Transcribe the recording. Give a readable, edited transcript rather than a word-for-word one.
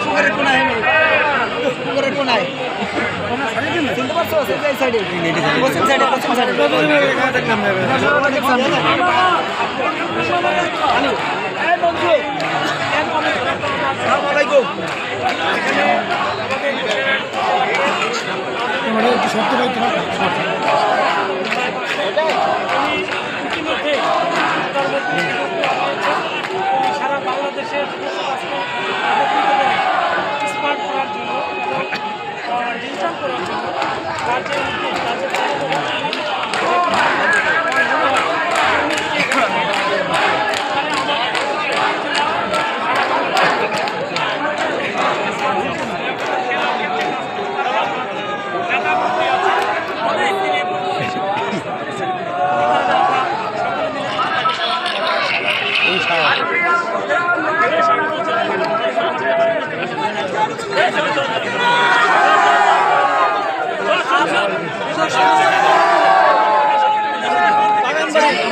পুকুরের কোনায় পুকুরের কোনায় চিনতে পারছো এই সাইডে পশ্চিম সাইডে পশ্চিম সাইডে শব্দ পাইতে সারা বাংলাদেশের স্মার্ট করার জন্য ডিজিটাল করার জন্য তার যে উদ্যোগ তার যে বাগানবাড়ি